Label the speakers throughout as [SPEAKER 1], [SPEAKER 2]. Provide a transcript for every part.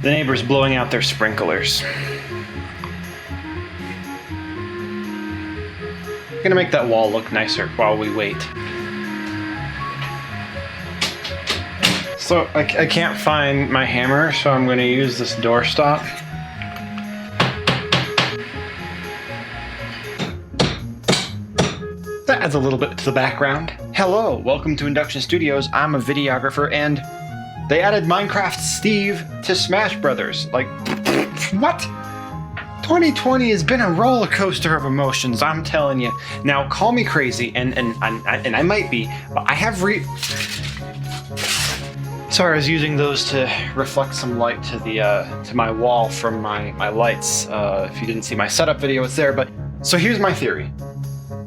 [SPEAKER 1] The neighbor's blowing out their sprinklers. I'm gonna make that wall look nicer while we wait. So I can't find my hammer, so I'm gonna use this doorstop. That adds a little bit to the background. Hello, welcome to Induction Studios. I'm a videographer, and they added Minecraft Steve to Smash Brothers. Like, what? 2020 has been a roller coaster of emotions, I'm telling you. Now, call me crazy, and I might be, but I have Sorry, I was using those to reflect some light to the to my wall from my lights. If you didn't see my setup video, it's there. But so here's my theory.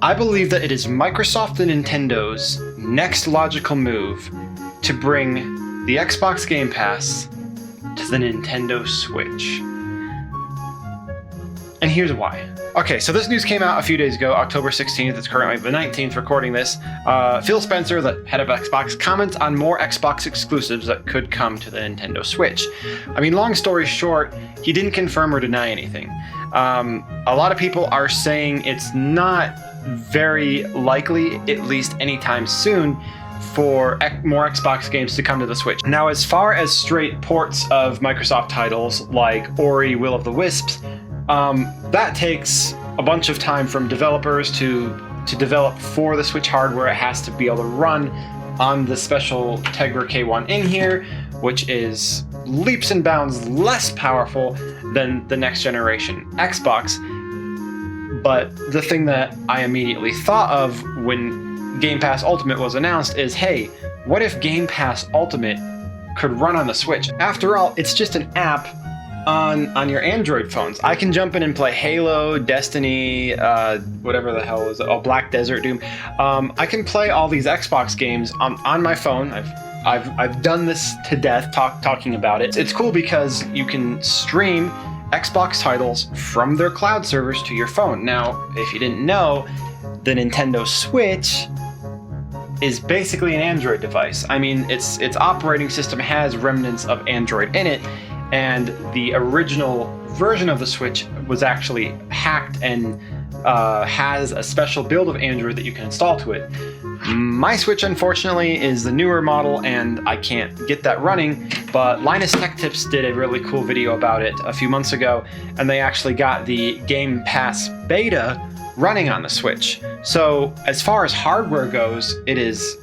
[SPEAKER 1] I believe that it is Microsoft and Nintendo's next logical move to bring the Xbox Game Pass to the Nintendo Switch. And here's why. Okay, so this news came out a few days ago, October 16th. It's currently the 19th recording this. Phil Spenser, the head of Xbox, comments on more Xbox exclusives that could come to the Nintendo Switch. I mean, long story short, he didn't confirm or deny anything. A lot of people are saying it's not very likely, at least anytime soon, for more Xbox games to come to the Switch. Now, as far as straight ports of Microsoft titles like Ori, Will of the Wisps, that takes a bunch of time from developers to develop for the Switch hardware. It has to be able to run on the special Tegra K1 in here, which is leaps and bounds less powerful than the next generation Xbox. But the thing that I immediately thought of when Game Pass Ultimate was announced is, hey, what if Game Pass Ultimate could run on the Switch? After all, it's just an app on your Android phones. I can jump in and play Halo, Destiny, whatever the hell is it? Oh, Black Desert Doom. I can play all these Xbox games on my phone. I've done this to death talking about it. It's cool because you can stream Xbox titles from their cloud servers to your phone. Now, if you didn't know, the Nintendo Switch is basically an Android device. I mean, its operating system has remnants of Android in it, and the original version of the Switch was actually hacked and has a special build of Android that you can install to it. My Switch, unfortunately, is the newer model, and I can't get that running, but Linus Tech Tips did a really cool video about it a few months ago, and they actually got the Game Pass beta running on the Switch. So as far as hardware goes, it is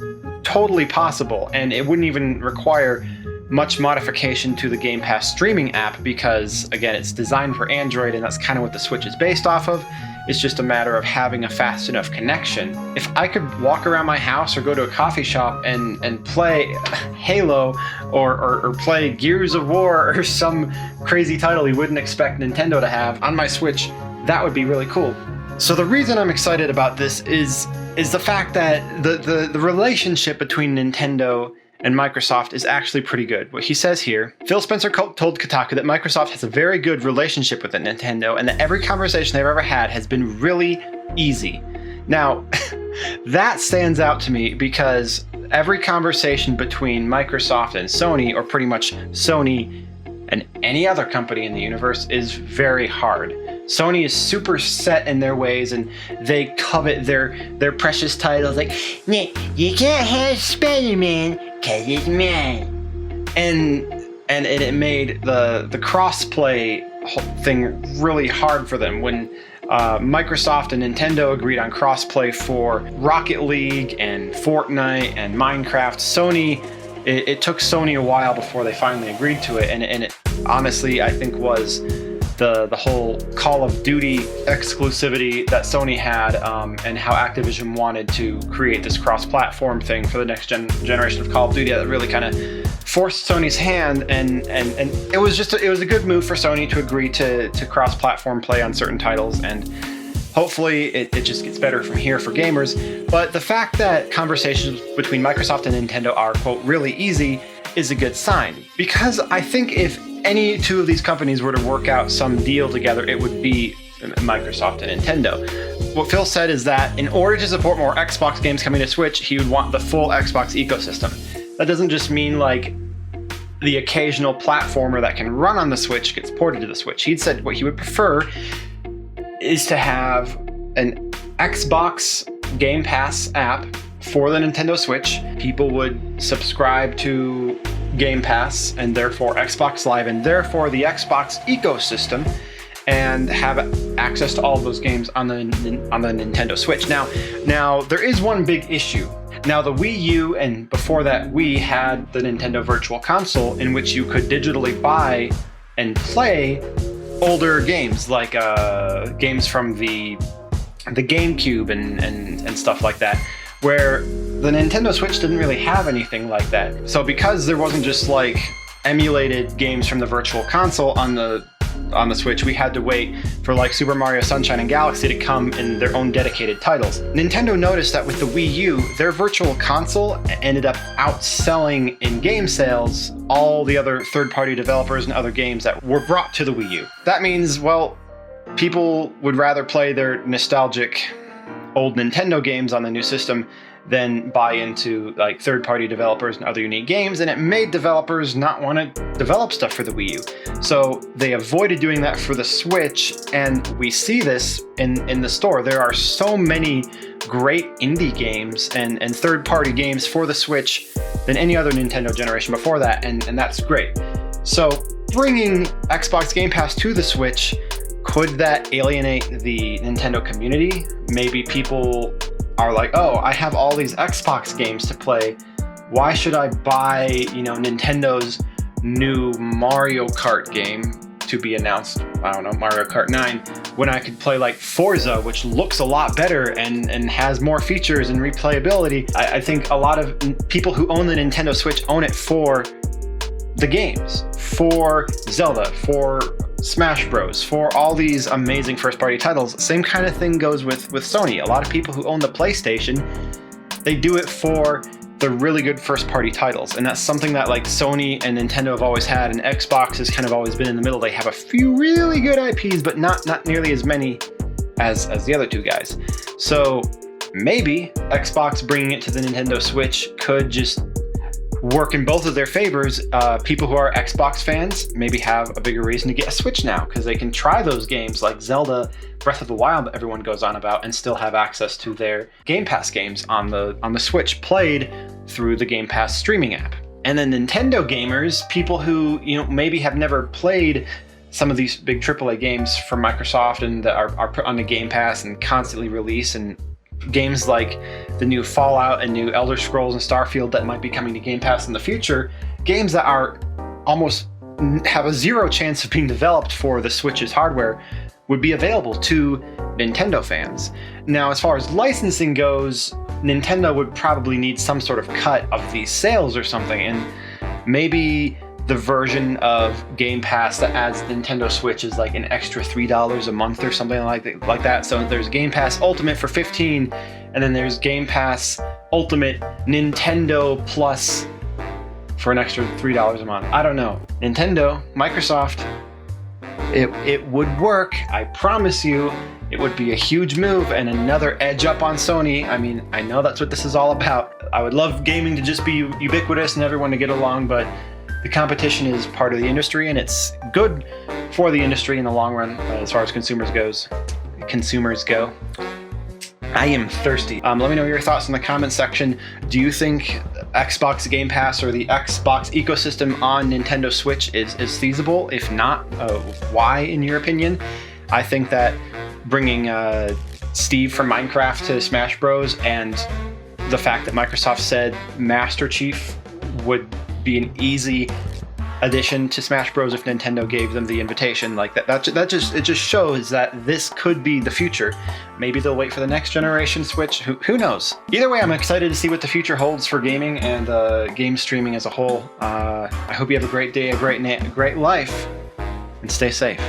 [SPEAKER 1] totally possible, and it wouldn't even require much modification to the Game Pass streaming app because, again, it's designed for Android, and that's kind of what the Switch is based off of. It's just a matter of having a fast enough connection. If I could walk around my house or go to a coffee shop and play Halo or play Gears of War or some crazy title you wouldn't expect Nintendo to have on my Switch, that would be really cool. So the reason I'm excited about this is the fact that the relationship between Nintendo and Microsoft is actually pretty good. What he says here, Phil Spenser told Kotaku that Microsoft has a very good relationship with Nintendo and that every conversation they've ever had has been really easy. Now, that stands out to me because every conversation between Microsoft and Sony, or pretty much Sony and any other company in the universe, is very hard. Sony is super set in their ways, and they covet their precious titles. Like, Nick, you can't have Spider-Man because it's mine. And it made the cross-play thing really hard for them. When Microsoft and Nintendo agreed on cross-play for Rocket League and Fortnite and Minecraft, it took Sony a while before they finally agreed to it, and it honestly, I think, was the whole Call of Duty exclusivity that Sony had, and how Activision wanted to create this cross-platform thing for the next generation of Call of Duty that really kind of forced Sony's hand, and it was a good move for Sony to agree to cross-platform play on certain titles, and hopefully it just gets better from here for gamers. But the fact that conversations between Microsoft and Nintendo are, quote, really easy is a good sign, because I think if any two of these companies were to work out some deal together, it would be Microsoft and Nintendo. What Phil said is that in order to support more Xbox games coming to Switch, he would want the full Xbox ecosystem. That doesn't just mean like the occasional platformer that can run on the Switch gets ported to the Switch. He'd said what he would prefer is to have an Xbox Game Pass app for the Nintendo Switch. People would subscribe to Game Pass and therefore Xbox Live and therefore the Xbox ecosystem and have access to all of those games on the Nintendo Switch. Now there is one big issue. Now the Wii U and before that Wii had the Nintendo Virtual Console in which you could digitally buy and play older games like games from the GameCube and stuff like that, where the Nintendo Switch didn't really have anything like that. So because there wasn't just like emulated games from the Virtual Console on the Switch, we had to wait for like Super Mario Sunshine and Galaxy to come in their own dedicated titles. Nintendo noticed that with the Wii U, their Virtual Console ended up outselling in game sales all the other third-party developers and other games that were brought to the Wii U. That means, well, people would rather play their nostalgic old Nintendo games on the new system than buy into like third-party developers and other unique games, and it made developers not want to develop stuff for the Wii U. So they avoided doing that for the Switch, and we see this in the store. There are so many great indie games and third-party games for the Switch than any other Nintendo generation before that, and that's great. So bringing Xbox Game Pass to the Switch, could that alienate the Nintendo community? Maybe people are like, oh, I have all these Xbox games to play. Why should I buy, Nintendo's new Mario Kart game to be announced, I don't know, Mario Kart 9, when I could play like Forza, which looks a lot better and has more features and replayability. I think a lot of people who own the Nintendo Switch own it for the games, for Zelda, for Smash Bros, for all these amazing first-party titles. Same kind of thing goes with Sony. A lot of people who own the PlayStation, they do it for the really good first-party titles, and that's something that like Sony and Nintendo have always had, and Xbox has kind of always been in the middle. They have a few really good IPs, but not nearly as many as the other two guys. So maybe Xbox bringing it to the Nintendo Switch could just work in both of their favors. People who are Xbox fans maybe have a bigger reason to get a Switch now because they can try those games like Zelda, Breath of the Wild that everyone goes on about, and still have access to their Game Pass games on the Switch played through the Game Pass streaming app. And then Nintendo gamers, people who maybe have never played some of these big AAA games from Microsoft and that are put on the Game Pass and constantly release, and games like the new Fallout and new Elder Scrolls and Starfield that might be coming to Game Pass in the future, games that are almost have a zero chance of being developed for the Switch's hardware, would be available to Nintendo fans. Now, as far as licensing goes, Nintendo would probably need some sort of cut of these sales or something, and maybe the version of Game Pass that adds Nintendo Switch is like an extra $3 a month or something like that. So there's Game Pass Ultimate for $15, and then there's Game Pass Ultimate Nintendo Plus for an extra $3 a month. I don't know. Nintendo, Microsoft, it would work. I promise you, it would be a huge move and another edge up on Sony. I mean, I know that's what this is all about. I would love gaming to just be ubiquitous and everyone to get along, but the competition is part of the industry, and it's good for the industry in the long run as far as consumers go. I am thirsty. Let me know your thoughts in the comment section. Do you think Xbox Game Pass or the Xbox ecosystem on Nintendo Switch is feasible? If not, why in your opinion? I think that bringing Steve from Minecraft to Smash Bros. And the fact that Microsoft said Master Chief would be an easy addition to Smash Bros. If Nintendo gave them the invitation, like that just shows that this could be the future. Maybe they'll wait for the next generation Switch. Who knows? Either way, I'm excited to see what the future holds for gaming and game streaming as a whole. I hope you have a great day, a great life, and stay safe.